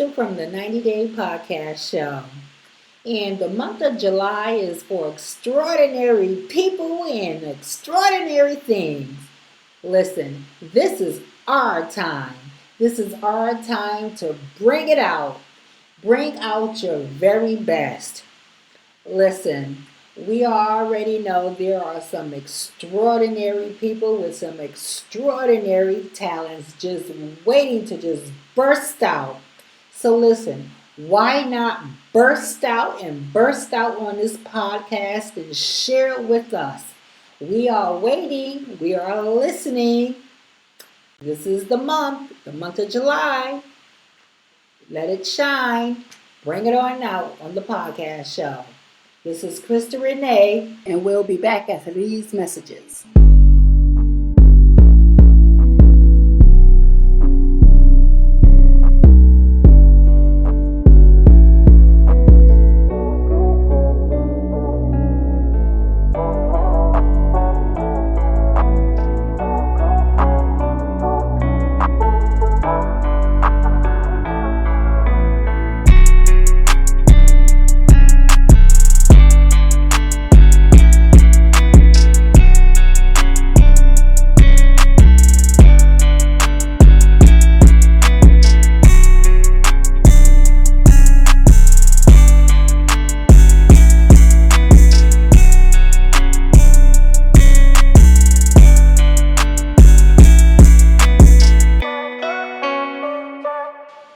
Crystal from the 90 Day Podcast Show. And the month of July is for extraordinary people and extraordinary things. Listen, this is our time. This is our time to bring it out. Bring out your very best. Listen, we already know there are some extraordinary people with some extraordinary talents just waiting to just burst out. So listen, why not burst out and burst out on this podcast and share it with us? We are waiting, we are listening. This is the month of July. Let it shine. Bring it on out on the podcast show. This is Krista Renee, and we'll be back after these messages.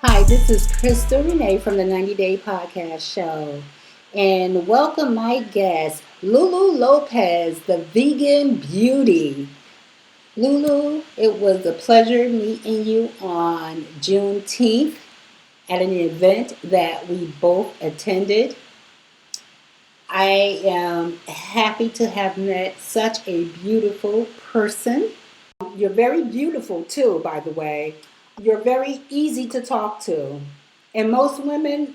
Hi, this is Krista Renee from the 90 Day Podcast Show. And welcome my guest, Lulu Lopez, the vegan beauty. Lulu, it was a pleasure meeting you on Juneteenth at an event that we both attended. I am happy to have met such a beautiful person. You're very beautiful too, by the way. You're very easy to talk to. And most women,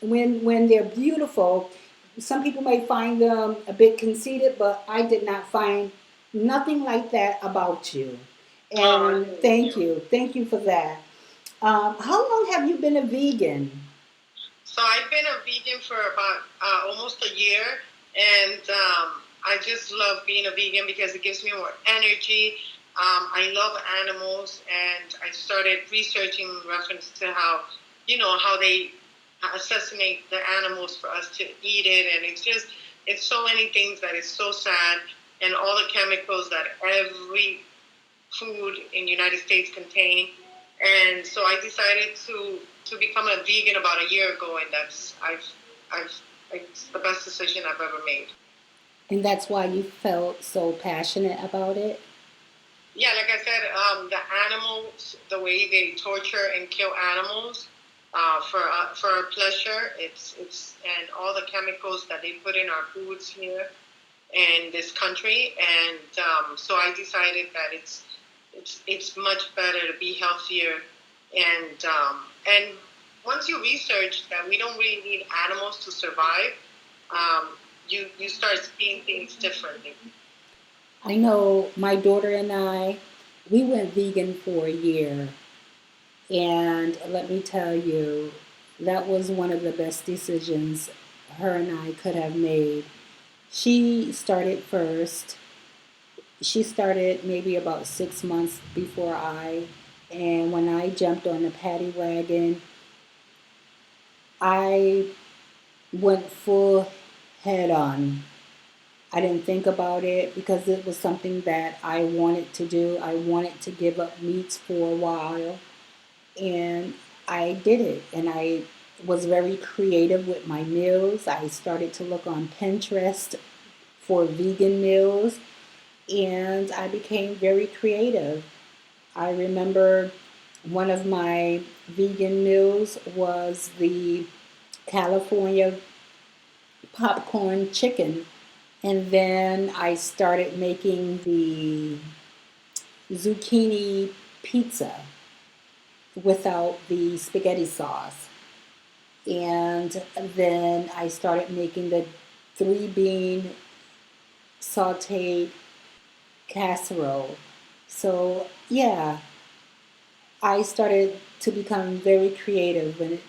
when they're beautiful, some people may find them a bit conceited, but I did not find nothing like that about you. And thank you for that. How long have you been a vegan? So I've been a vegan for about almost a year, and I just love being a vegan because it gives me more energy. I love animals, and I started researching in reference to how they assassinate the animals for us to eat it, and it's so many things that is so sad, and all the chemicals that every food in the United States contain. And so I decided to become a vegan about a year ago, and it's the best decision I've ever made. And that's why you felt so passionate about it? Yeah, like I said, the animals, the way they torture and kill animals for our pleasure, it's and all the chemicals that they put in our foods here in this country, and so I decided that it's much better to be healthier, and once you research that we don't really need animals to survive, you start seeing things differently. I know my daughter and we went vegan for a year. And let me tell you, that was one of the best decisions her and I could have made. She started first. She started maybe about 6 months before and when I jumped on the paddy wagon, I went full head on. I didn't think about it because it was something that I wanted to do. I wanted to give up meats for a while, and I did it. And I was very creative with my meals. I started to look on Pinterest for vegan meals, and I became very creative. I remember one of my vegan meals was the California popcorn chicken. And then I started making the zucchini pizza without the spaghetti sauce. And then I started making the 3-bean sauteed casserole. So, yeah, I started to become very creative when it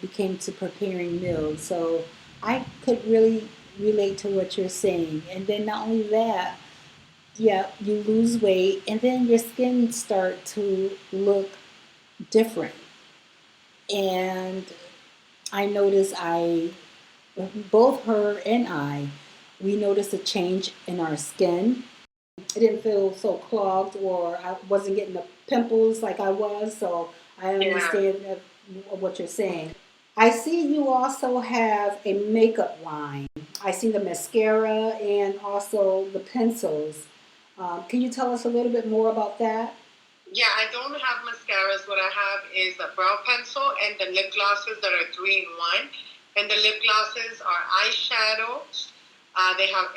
became to preparing meals. So I could really relate to what you're saying. And then not only that, yeah, you lose weight and then your skin start to look different. And I noticed both her and we noticed a change in our skin. It didn't feel so clogged, or I wasn't getting the pimples like I was. So I Yeah. understand what you're saying. I see you also have a makeup line. I see the mascara and also the pencils. Can you tell us a little bit more about that? Yeah, I don't have mascaras. What I have is a brow pencil and the lip glosses that are three in one. And the lip glosses are eyeshadows. They have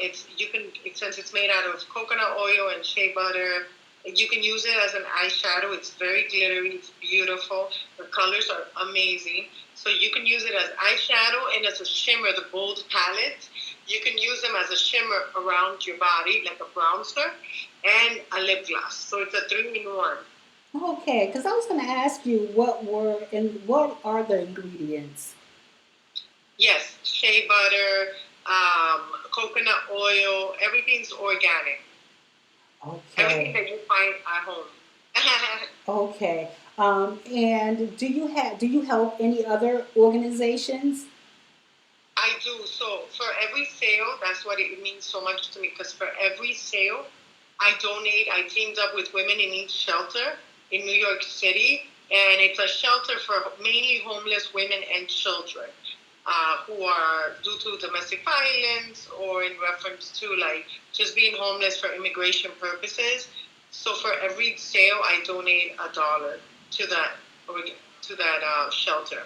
since it's made out of coconut oil and shea butter. You can use it as an eyeshadow. It's very glittery. It's beautiful. The colors are amazing. So you can use it as eyeshadow and as a shimmer. The bold palette. You can use them as a shimmer around your body, like a bronzer, and a lip gloss. So it's a three in one. Okay, because I was going to ask you what are the ingredients? Yes, shea butter, coconut oil, everything's organic. Everything Okay, that you find at home. okay. And do you help any other organizations? I do. So for every sale, that's what it means so much to me because for every sale, I donate. I teamed up with Women in Need Shelter in New York City, and it's a shelter for mainly homeless women and children who are due to domestic violence or in reference to like just being homeless for immigration purposes. So for every sale, I donate $1 to that shelter.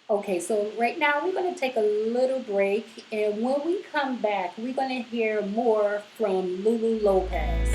Okay, so right now we're going to take a little break, and when we come back, we're going to hear more from Lulu Lopez.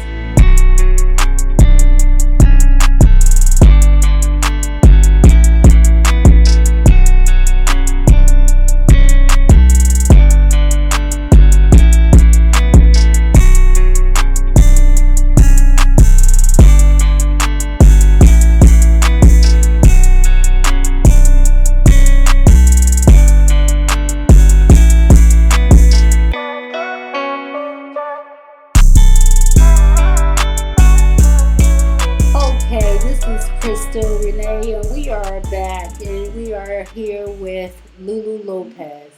Okay, this is Crystal Renee, and we are back, and we are here with Lulu Lopez.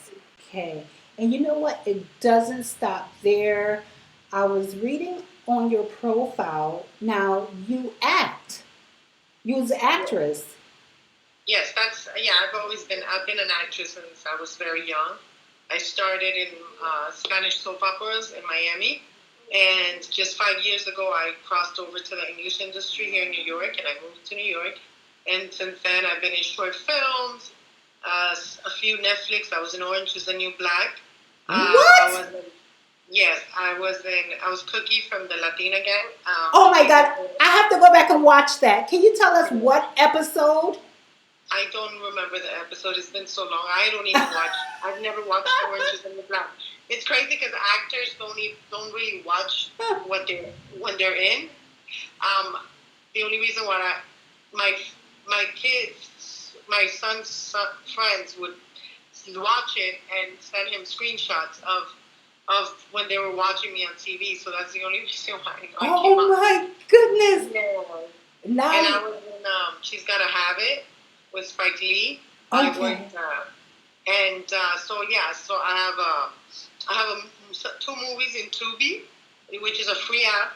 Okay, and you know what? It doesn't stop there. I was reading on your profile. Now you act. You was an actress. Yes, that's yeah. I've been an actress since I was very young. I started in Spanish soap operas in Miami, and just 5 years ago, I crossed over to the English industry here in New York, and I moved to New York. And since then, I've been in short films, a few Netflix. I was in Orange Is the New Black. I What? was in, yes, I was Cookie from the Latina Gang. Oh my God! I have to go back and watch that. Can you tell us what episode? I don't remember the episode. It's been so long. I don't even watch. I've never watched Orange Is the New Black. It's crazy because actors don't really watch what they when they're in. Um, the only reason why my my kids, my friends would watch it and send him screenshots of when they were watching me on TV. So that's the only reason why I know I came Oh out. my goodness! Yeah. And Now, I was in She's Gotta Have It with Spike Lee. I okay. worked, so yeah, so I have two movies in Tubi, which is a free app.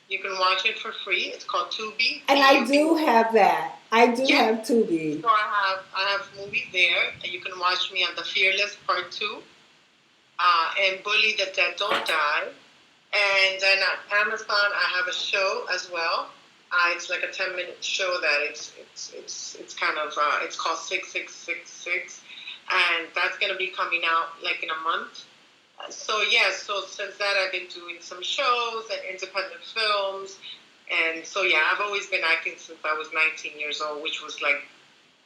You can watch it for free. It's called Tubi. And I do have that. I do Yeah. have Tubi. So I have movies there. You can watch me on The Fearless Part 2 and Bully the Dead Don't Die. And then at Amazon, I have a show as well. It's like a 10-minute show that it's kind of it's called 6666, and that's gonna be coming out like in a month. So yeah, so since that I've been doing some shows and independent films, and so yeah, I've always been acting since I was 19 years old, which was like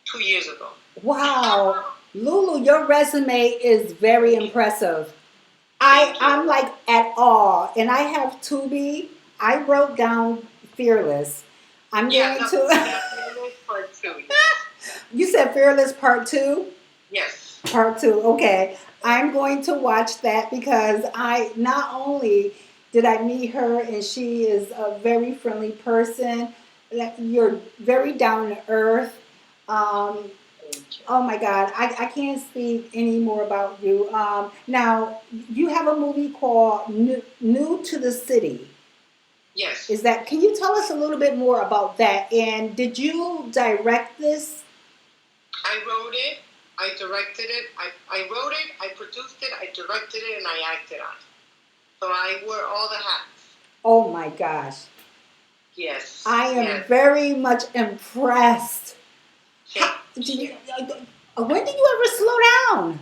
2 years ago. Wow. Lulu, your resume is very Thank you. impressive. Thank you. I'm like at awe. And I have Tubi. I wrote down Fearless. I'm Yeah, going no, to. that's part two. Yes. You said Fearless Part 2? Yes. Part 2, okay. I'm going to watch that because I not only did I meet her and she is a very friendly person, like you're very down to earth. Um, Thank you. oh my God, I can't speak any more about you. Now, you have a movie called New to the City. Yes. Is that, can you tell us a little bit more about that? And did you direct this? I wrote it. I directed it. I wrote it. I produced it. I directed it, and I acted on it. So I wore all the hats. Oh my gosh. Yes. I am Yes. very much impressed. Thank you. When do you ever slow down?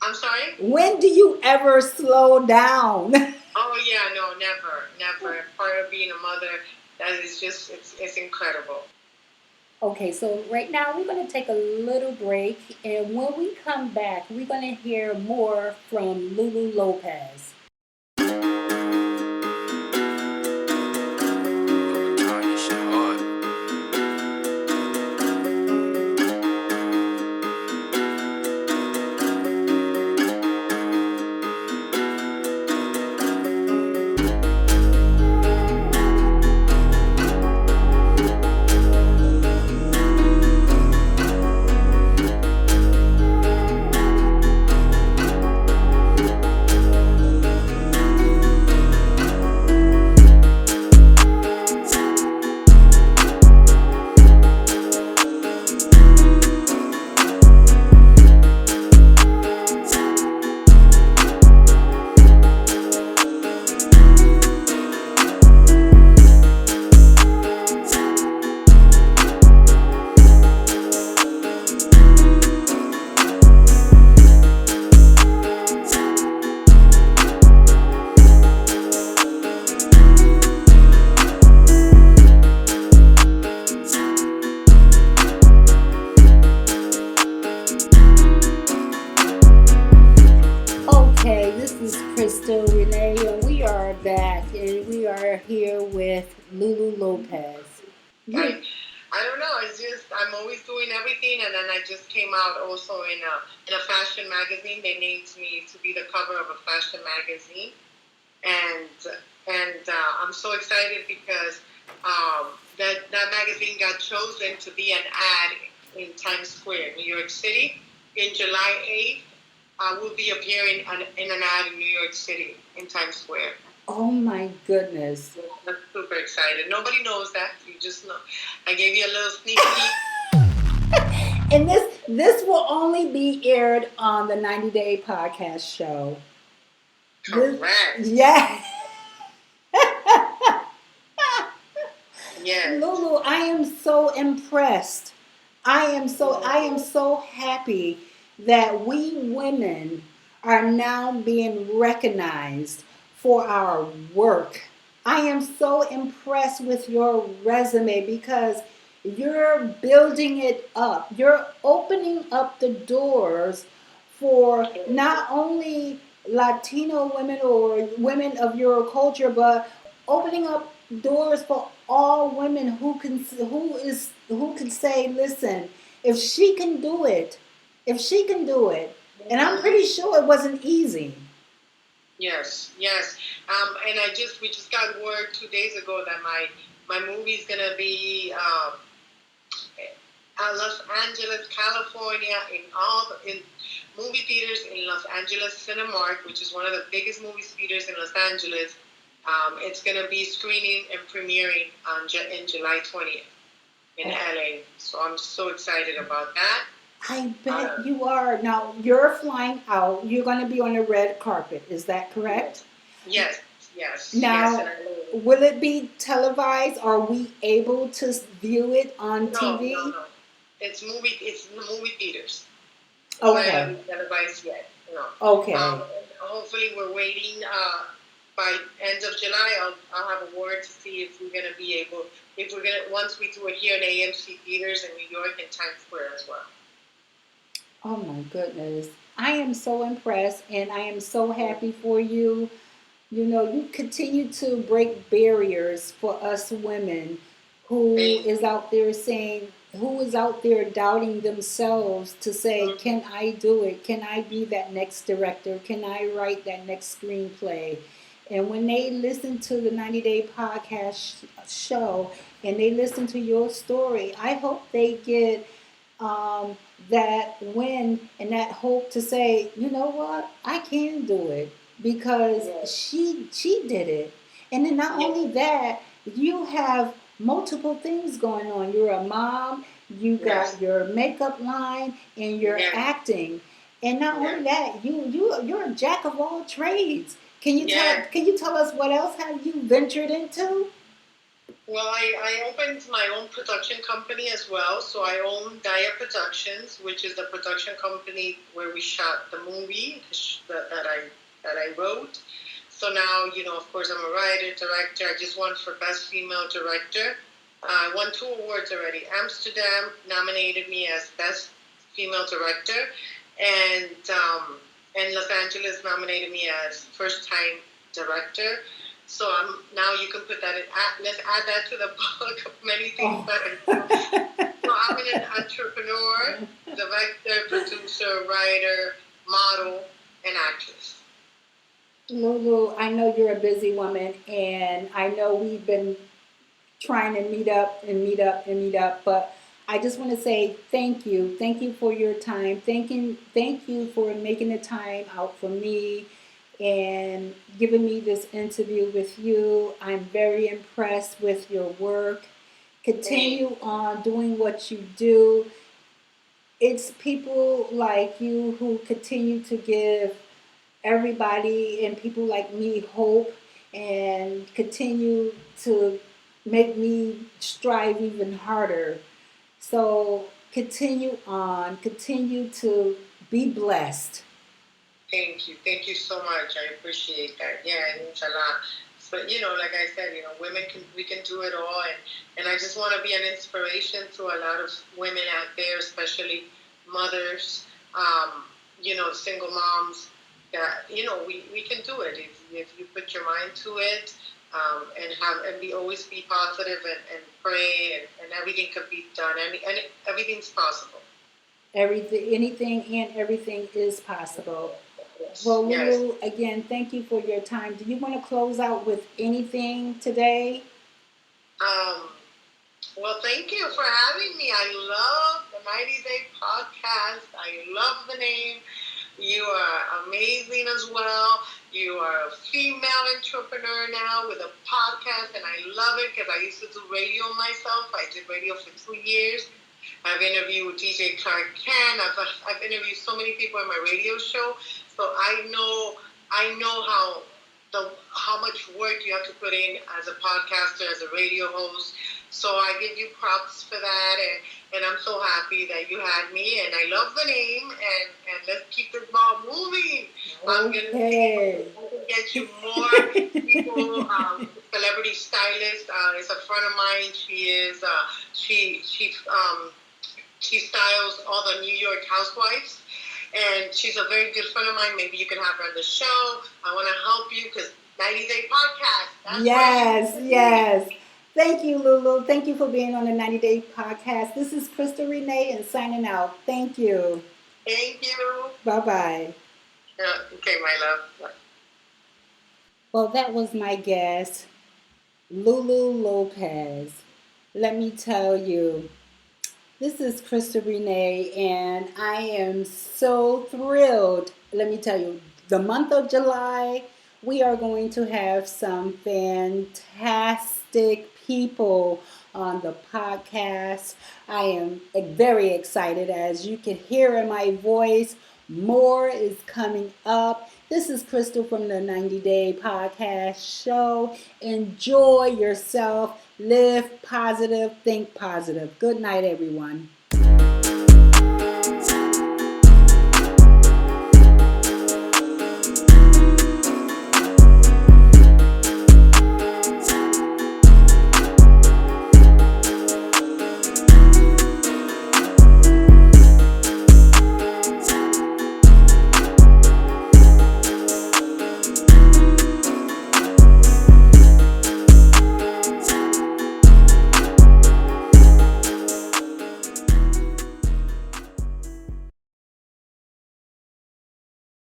I'm sorry. When do you ever slow down? Oh yeah, no, never, never. Part of being a mother, that is just it's incredible. Okay, so right now we're going to take a little break, and when we come back, we're going to hear more from Lulu Lopez. Okay, this is Crystal Renee, and we are back, and we are here with Lulu Lopez. I You, I don't know. It's just I'm always doing everything, and then I just came out also in a fashion magazine. They named me to be the cover of a fashion magazine, and I'm so excited because that magazine got chosen to be an ad in Times Square, New York City, in July 8th. Will be appearing in an ad in New York City in Times Square. oh my goodness. I'm super excited. Nobody knows that. You just know. I gave you a little sneak peek. And this will only be aired on the 90 Day Podcast Show. This, Correct. yeah. Yes. Lulu, I am so impressed. I am so happy that we women are now being recognized for our work. I am so impressed with your resume because you're building it up. You're opening up the doors for not only Latino women or women of your culture, but opening up doors for all women who can say, listen, if she can do it, if she can do it, and I'm pretty sure it wasn't easy. Yes, yes. And we just got word 2 days ago that my movie's gonna be Los Angeles, California, in movie theaters in Los Angeles Cinemark, which is one of the biggest movie theaters in Los Angeles. It's gonna be screening and premiering in July 20th in LA. So I'm so excited about that. I bet you are. Now you're flying out. You're going to be on the red carpet. Is that correct? Yes, yes, yes. Now, will it be televised? Are we able to view it on No, TV? no, no. It's movie theaters. It's not Okay. televised yet. No. Okay. Hopefully, we're waiting. By end of July, I'll have a word to see if we're gonna be able. If we're gonna once we do it here in AMC theaters in New York and Times Square as well. Oh my goodness. I am so impressed and I am so happy for you. You know, you continue to break barriers for us women who Thank is out there saying, who is out there doubting themselves to say, you. can I do it? Can I be that next director? Can I write that next screenplay? And when they listen to the 90 Day Podcast show and they listen to your story, I hope they get um, that win and that hope to say, you know what, I can do it because Yes. she did it. And then not Yes. only that, you have multiple things going on. You're a mom, you got Yes. your makeup line, and you're Yes. acting. And not only Yes. that, you're a jack of all trades. Yes. Can you tell us what else have you ventured into? Well, I opened my own production company as well. So I own Daya Productions, which is the production company where we shot the movie that I wrote. So now, of course, I'm a writer, director. I just won for Best Female Director. I won 2 awards already. Amsterdam nominated me as Best Female Director, and Los Angeles nominated me as First Time Director. So now you can put that in. Let's add that to the book of many things Oh. that I do. So I'm an entrepreneur, director, producer, writer, model, and actress. Lulu, I know you're a busy woman, and I know we've been trying to meet up and meet up and meet up, but I just want to say thank you. Thank you for your time. Thank you for making the time out for me and giving me this interview with you. I'm very impressed with your work. Continue on doing what you do. It's people like you who continue to give everybody and people like me hope and continue to make me strive even harder. So continue on, continue to be blessed. Thank you. Thank you so much. I appreciate that. Yeah, and inshallah. But like I said, we can do it all, and I just want to be an inspiration to a lot of women out there, especially mothers, single moms. That we can do it if you put your mind to it, and be always be positive and pray, and everything can be done, and everything's possible. Everything, anything and everything is possible. Well, Yes. Lulu, again, thank you for your time. Do you want to close out with anything today? Um, Well, thank you for having me. I love the 90 Day Podcast. I love the name. You are amazing as well. You are a female entrepreneur now with a podcast, and I love it because I used to do radio myself. I did radio for 2 years. I've interviewed DJ Clark Kent. I've interviewed so many people in my radio show, so I know how much work you have to put in as a podcaster, as a radio host. So I give you props for that, and I'm so happy that you had me, and I love the name, and let's keep this ball moving. I'm gonna see Okay. if I can get you more people. Celebrity stylist is a friend of mine. She styles all the New York housewives, and she's a very good friend of mine. Maybe you can have her on the show. I want to help you because 90 Day Podcast. That's Yes, where you yes. Thank you, Lulu. Thank you for being on the 90 Day Podcast. This is Krista Renee and signing out. Thank you. Thank you. Bye bye. Okay, my love. Well, that was my guest, Lulu Lopez. Let me tell you, this is Krista Renee, and I am so thrilled. Let me tell you, the month of July, we are going to have some fantastic people on the podcast. I am very excited, as you can hear in my voice. More is coming up. This is Crystal from the 90 Day Podcast Show. Enjoy yourself. Live positive. Think positive. Good night, everyone.